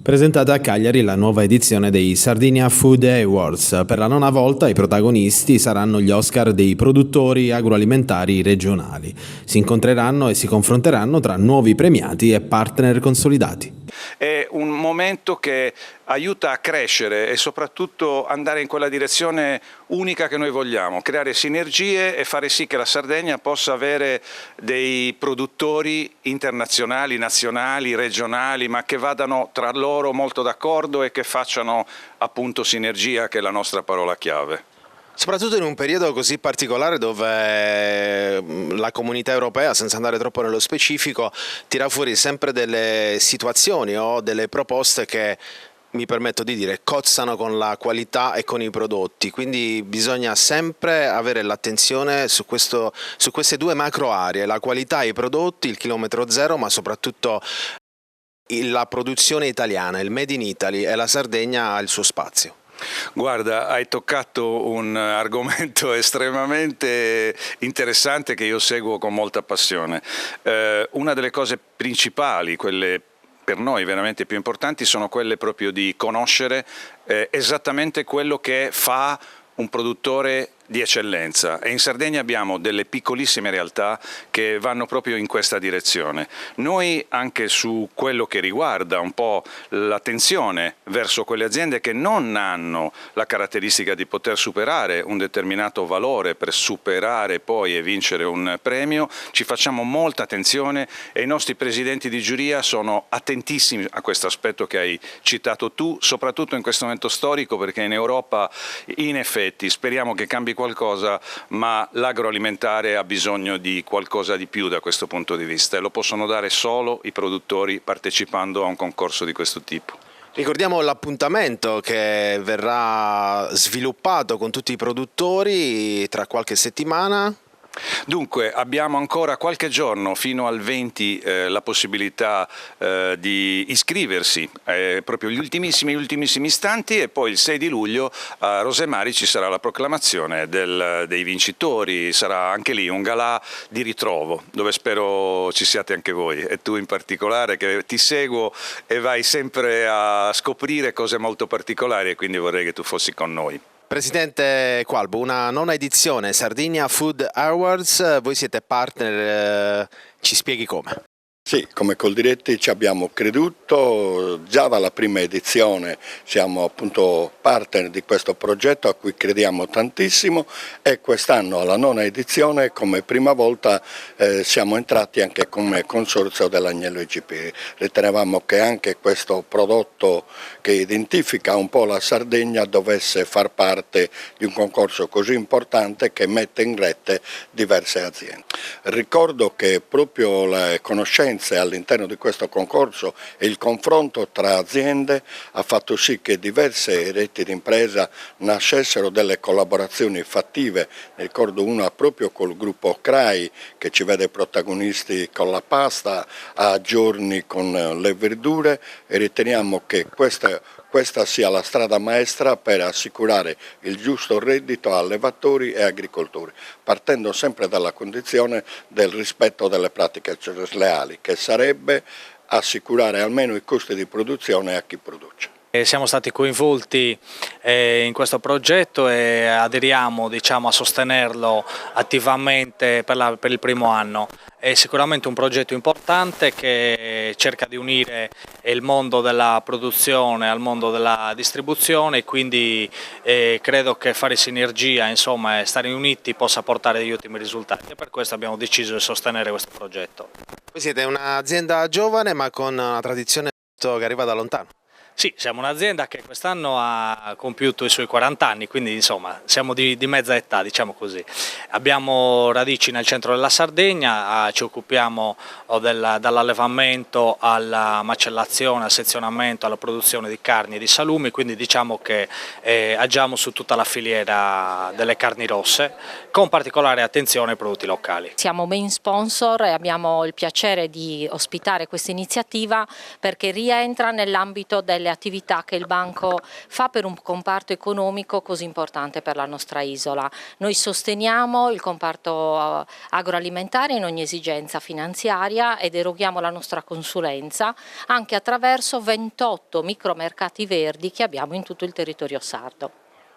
Presentata a Cagliari la nuova edizione dei Sardinia Food Awards. Per la nona volta i protagonisti saranno gli Oscar dei produttori agroalimentari regionali. Si incontreranno e si confronteranno tra nuovi premiati e partner consolidati. È un momento che aiuta a crescere e soprattutto andare in quella direzione unica che noi vogliamo, creare sinergie e fare sì che la Sardegna possa avere dei produttori internazionali, nazionali, regionali, ma che vadano tra loro molto d'accordo e che facciano appunto sinergia, che è la nostra parola chiave. Soprattutto in un periodo così particolare dove la comunità europea, senza andare troppo nello specifico, tira fuori sempre delle situazioni o delle proposte che, mi permetto di dire, cozzano con la qualità e con i prodotti, quindi bisogna sempre avere l'attenzione su queste due macro aree, la qualità e i prodotti, il chilometro zero, ma soprattutto la produzione italiana, il Made in Italy, e la Sardegna ha il suo spazio. Guarda, hai toccato un argomento estremamente interessante che io seguo con molta passione. Una delle cose principali, quelle per noi veramente più importanti, sono quelle proprio di conoscere esattamente quello che fa un produttore di eccellenza, e in Sardegna abbiamo delle piccolissime realtà che vanno proprio in questa direzione. Noi, anche su quello che riguarda un po' l'attenzione verso quelle aziende che non hanno la caratteristica di poter superare un determinato valore per superare poi e vincere un premio, ci facciamo molta attenzione e i nostri presidenti di giuria sono attentissimi a questo aspetto che hai citato tu, soprattutto in questo momento storico, perché in Europa in effetti speriamo che cambi qualcosa, ma l'agroalimentare ha bisogno di qualcosa di più da questo punto di vista, e lo possono dare solo i produttori partecipando a un concorso di questo tipo. Ricordiamo l'appuntamento che verrà sviluppato con tutti i produttori tra qualche settimana. Dunque, abbiamo ancora qualche giorno fino al 20 la possibilità di iscriversi, proprio gli ultimissimi istanti, e poi il 6 di luglio a Rosemari ci sarà la proclamazione dei vincitori. Sarà anche lì un galà di ritrovo dove spero ci siate anche voi, e tu in particolare, che ti seguo e vai sempre a scoprire cose molto particolari, e quindi vorrei che tu fossi con noi. Presidente Qualbo, una nona edizione Sardinia Food Awards, voi siete partner, ci spieghi come? Sì, come Coldiretti ci abbiamo creduto, già dalla prima edizione siamo appunto partner di questo progetto a cui crediamo tantissimo, e quest'anno alla nona edizione come prima volta siamo entrati anche come consorzio dell'Agnello IGP. Ritenevamo che anche questo prodotto che identifica un po' la Sardegna dovesse far parte di un concorso così importante che mette in rete diverse aziende. Ricordo che proprio le conoscenze all'interno di questo concorso e il confronto tra aziende ha fatto sì che diverse reti di impresa nascessero delle collaborazioni fattive. Ricordo una proprio col gruppo CRAI, che ci vede protagonisti con la pasta, a giorni con le verdure, e riteniamo che questa sia la strada maestra per assicurare il giusto reddito a allevatori e agricoltori, partendo sempre dalla condizione del rispetto delle pratiche sleali, che sarebbe assicurare almeno i costi di produzione a chi produce. Siamo stati coinvolti in questo progetto e aderiamo, a sostenerlo attivamente per il primo anno. È sicuramente un progetto importante che cerca di unire il mondo della produzione al mondo della distribuzione, quindi credo che fare sinergia, e stare uniti possa portare degli ottimi risultati, e per questo abbiamo deciso di sostenere questo progetto. Voi siete un'azienda giovane ma con una tradizione che arriva da lontano. Sì, siamo un'azienda che quest'anno ha compiuto i suoi 40 anni, quindi siamo di mezza età, diciamo così. Abbiamo radici nel centro della Sardegna, ci occupiamo dall'allevamento alla macellazione, al sezionamento, alla produzione di carni e di salumi, quindi diciamo che agiamo su tutta la filiera delle carni rosse, con particolare attenzione ai prodotti locali. Siamo main sponsor e abbiamo il piacere di ospitare questa iniziativa perché rientra nell'ambito del delle attività che il banco fa per un comparto economico così importante per la nostra isola. Noi sosteniamo il comparto agroalimentare in ogni esigenza finanziaria ed eroghiamo la nostra consulenza anche attraverso 28 micromercati verdi che abbiamo in tutto il territorio sardo.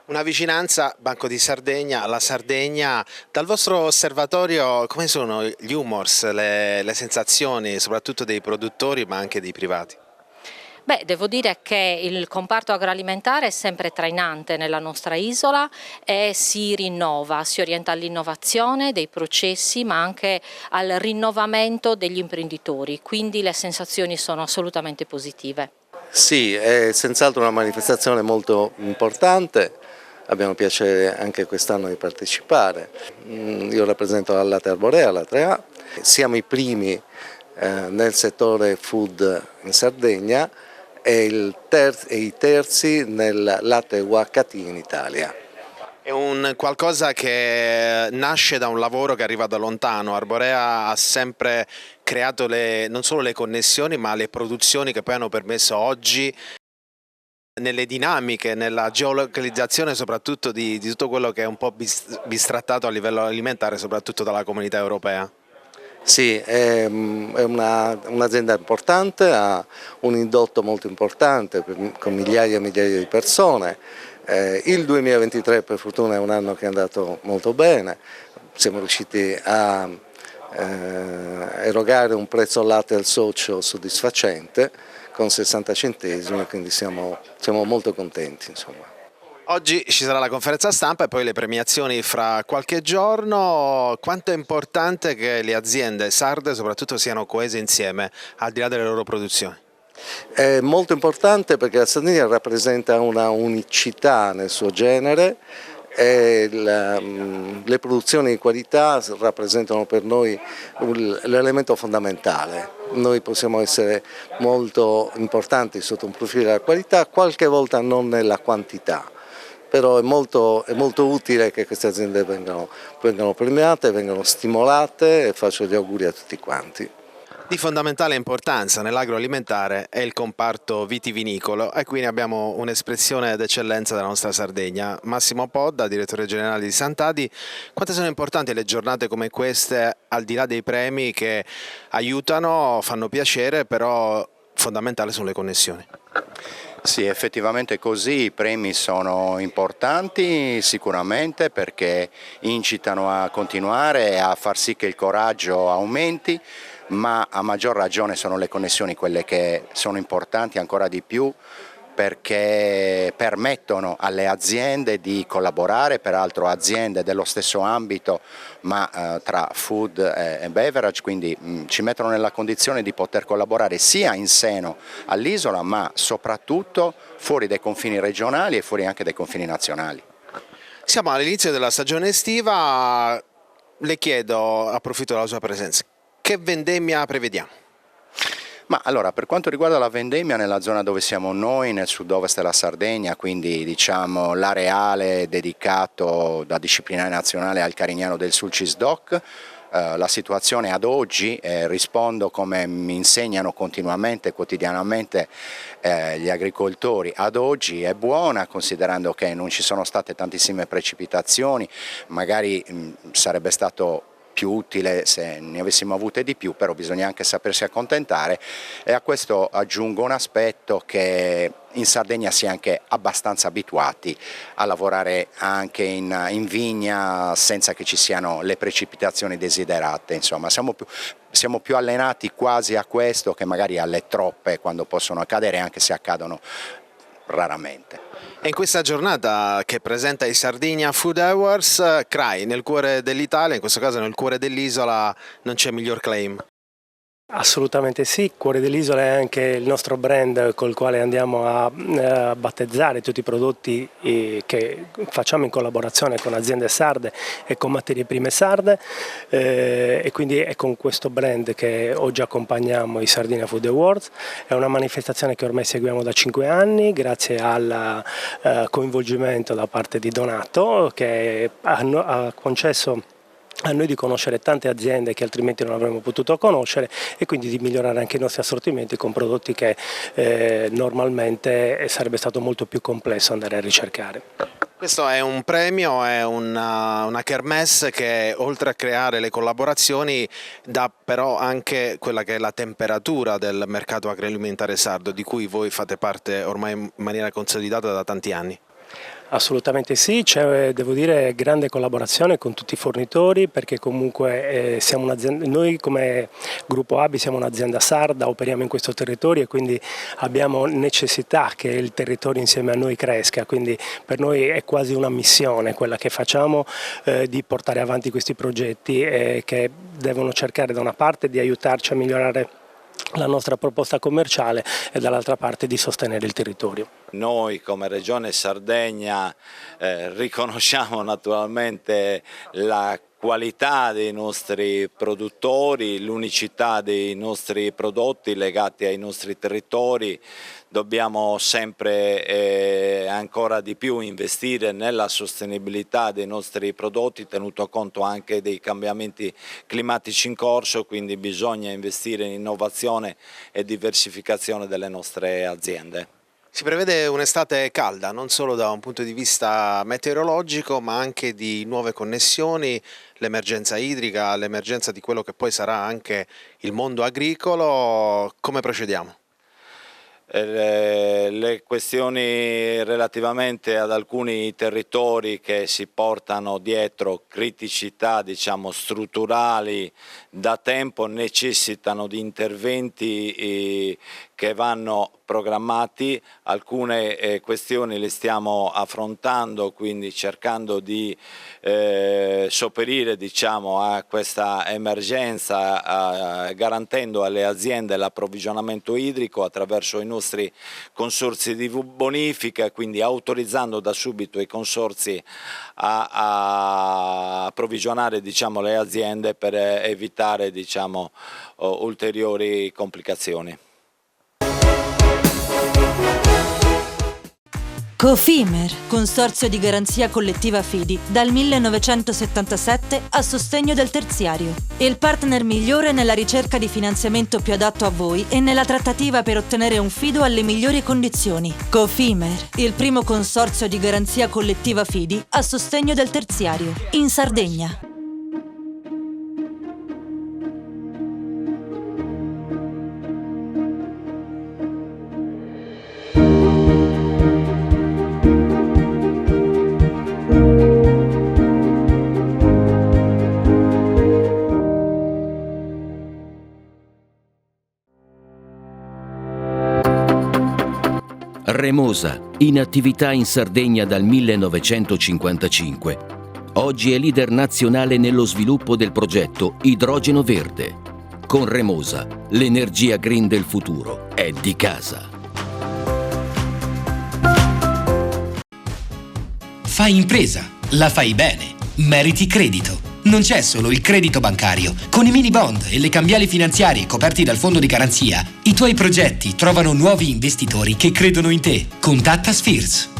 Una vicinanza, Banco di Sardegna, alla Sardegna. Dal vostro osservatorio come sono gli humors, le sensazioni soprattutto dei produttori ma anche dei privati? Beh, devo dire che il comparto agroalimentare è sempre trainante nella nostra isola e si rinnova, si orienta all'innovazione dei processi ma anche al rinnovamento degli imprenditori, quindi le sensazioni sono assolutamente positive. Sì, è senz'altro una manifestazione molto importante. Abbiamo piacere anche quest'anno di partecipare. Io rappresento la Latte Arborea, la 3A. Siamo i primi nel settore food in Sardegna e i terzi nel latte UHT in Italia. È un qualcosa che nasce da un lavoro che arriva da lontano. Arborea ha sempre creato non solo le connessioni ma le produzioni che poi hanno permesso oggi nelle dinamiche, nella geolocalizzazione soprattutto di tutto quello che è un po' bistrattato a livello alimentare soprattutto dalla comunità europea. Sì, è un'azienda importante, ha un indotto molto importante con migliaia e migliaia di persone. Il 2023 per fortuna è un anno che è andato molto bene, siamo riusciti a erogare un prezzo al latte al socio soddisfacente con 60 centesimi, quindi siamo molto contenti, insomma. Oggi ci sarà la conferenza stampa e poi le premiazioni fra qualche giorno. Quanto è importante che le aziende sarde soprattutto siano coese insieme al di là delle loro produzioni? È molto importante perché la Sardegna rappresenta una unicità nel suo genere e le produzioni di qualità rappresentano per noi l'elemento fondamentale. Noi possiamo essere molto importanti sotto un profilo della qualità, qualche volta non nella quantità, però è molto utile che queste aziende vengano premiate, vengano stimolate e faccio gli auguri a tutti quanti. Di fondamentale importanza nell'agroalimentare è il comparto vitivinicolo e qui ne abbiamo un'espressione d'eccellenza della nostra Sardegna. Massimo Podda, direttore generale di Sant'Adi, quante sono importanti le giornate come queste al di là dei premi che aiutano, fanno piacere, però fondamentale sono le connessioni? Sì, effettivamente così, i premi sono importanti sicuramente perché incitano a continuare e a far sì che il coraggio aumenti, ma a maggior ragione sono le connessioni quelle che sono importanti ancora di più perché permettono alle aziende di collaborare, peraltro aziende dello stesso ambito ma tra food e beverage, quindi ci mettono nella condizione di poter collaborare sia in seno all'isola ma soprattutto fuori dai confini regionali e fuori anche dai confini nazionali. Siamo all'inizio della stagione estiva, le chiedo, approfitto della sua presenza, che vendemmia prevediamo? Ma allora, per quanto riguarda la vendemmia nella zona dove siamo noi, nel sud-ovest della Sardegna, quindi diciamo l'areale dedicato da disciplinare nazionale al Carignano del Sulcis DOC, la situazione ad oggi, rispondo come mi insegnano continuamente, quotidianamente gli agricoltori, ad oggi è buona considerando che non ci sono state tantissime precipitazioni, magari sarebbe stato più utile se ne avessimo avute di più, però bisogna anche sapersi accontentare e a questo aggiungo un aspetto che in Sardegna si è anche abbastanza abituati a lavorare anche in vigna senza che ci siano le precipitazioni desiderate, insomma siamo più allenati quasi a questo che magari alle troppe quando possono accadere, anche se accadono raramente. E in questa giornata che presenta i Sardinia Food Awards, CRAI, nel cuore dell'Italia, in questo caso nel cuore dell'isola, non c'è miglior claim. Assolutamente sì, Cuore dell'Isola è anche il nostro brand col quale andiamo a battezzare tutti i prodotti che facciamo in collaborazione con aziende sarde e con materie prime sarde e quindi è con questo brand che oggi accompagniamo i Sardinia Food Awards. È una manifestazione che ormai seguiamo da 5 anni grazie al coinvolgimento da parte di Donato che ha concesso a noi di conoscere tante aziende che altrimenti non avremmo potuto conoscere e quindi di migliorare anche i nostri assortimenti con prodotti che normalmente sarebbe stato molto più complesso andare a ricercare. Questo è un premio, è una kermesse che oltre a creare le collaborazioni dà però anche quella che è la temperatura del mercato agroalimentare sardo, di cui voi fate parte ormai in maniera consolidata da tanti anni. Assolutamente sì, c'è, devo dire, grande collaborazione con tutti i fornitori, perché comunque siamo un'azienda, noi come gruppo ABI siamo un'azienda sarda, operiamo in questo territorio e quindi abbiamo necessità che il territorio insieme a noi cresca, quindi per noi è quasi una missione quella che facciamo, di portare avanti questi progetti che devono cercare da una parte di aiutarci a migliorare la nostra proposta commerciale e dall'altra parte di sostenere il territorio. Noi come Regione Sardegna riconosciamo naturalmente la qualità dei nostri produttori, l'unicità dei nostri prodotti legati ai nostri territori. Dobbiamo sempre ancora di più investire nella sostenibilità dei nostri prodotti, tenuto conto anche dei cambiamenti climatici in corso, quindi bisogna investire in innovazione e diversificazione delle nostre aziende. Si prevede un'estate calda, non solo da un punto di vista meteorologico, ma anche di nuove connessioni, l'emergenza idrica, l'emergenza di quello che poi sarà anche il mondo agricolo. Come procediamo? Le questioni relativamente ad alcuni territori che si portano dietro criticità, diciamo, strutturali da tempo necessitano di interventi che vanno programmati. Alcune questioni le stiamo affrontando, quindi cercando di sopperire, diciamo, a questa emergenza, garantendo alle aziende l'approvvigionamento idrico attraverso i nostri consorzi di bonifica, quindi autorizzando da subito i consorzi a approvvigionare, diciamo, le aziende per evitare, diciamo, ulteriori complicazioni. Cofimer, consorzio di garanzia collettiva Fidi, dal 1977 a sostegno del terziario. Il partner migliore nella ricerca di finanziamento più adatto a voi e nella trattativa per ottenere un fido alle migliori condizioni. Cofimer, il primo consorzio di garanzia collettiva Fidi a sostegno del terziario, in Sardegna. Remosa, in attività in Sardegna dal 1955. Oggi è leader nazionale nello sviluppo del progetto Idrogeno Verde. Con Remosa, l'energia green del futuro è di casa. Fai impresa, la fai bene, meriti credito. Non c'è solo il credito bancario. Con i mini bond e le cambiali finanziarie coperti dal fondo di garanzia, i tuoi progetti trovano nuovi investitori che credono in te. Contatta Spheres.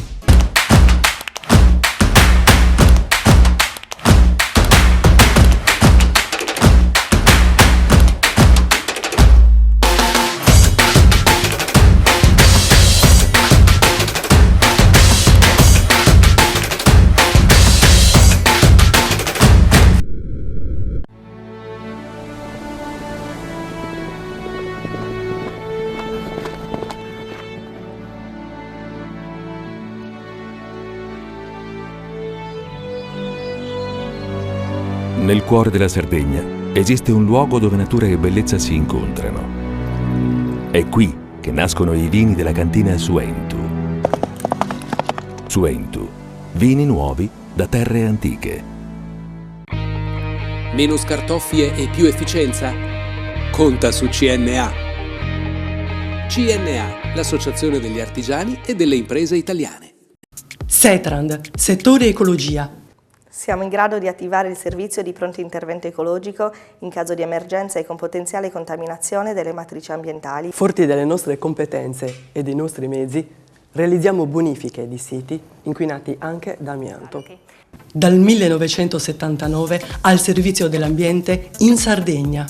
Nel cuore della Sardegna esiste un luogo dove natura e bellezza si incontrano. È qui che nascono i vini della cantina Suentu. Suentu, vini nuovi da terre antiche. Meno scartoffie e più efficienza? Conta su CNA. CNA, l'associazione degli artigiani e delle imprese italiane. Setrand, settore ecologia. Siamo in grado di attivare il servizio di pronto intervento ecologico in caso di emergenza e con potenziale contaminazione delle matrici ambientali. Forti delle nostre competenze e dei nostri mezzi, Realizziamo bonifiche di siti inquinati anche da amianto. Dal 1979 al servizio dell'ambiente in Sardegna.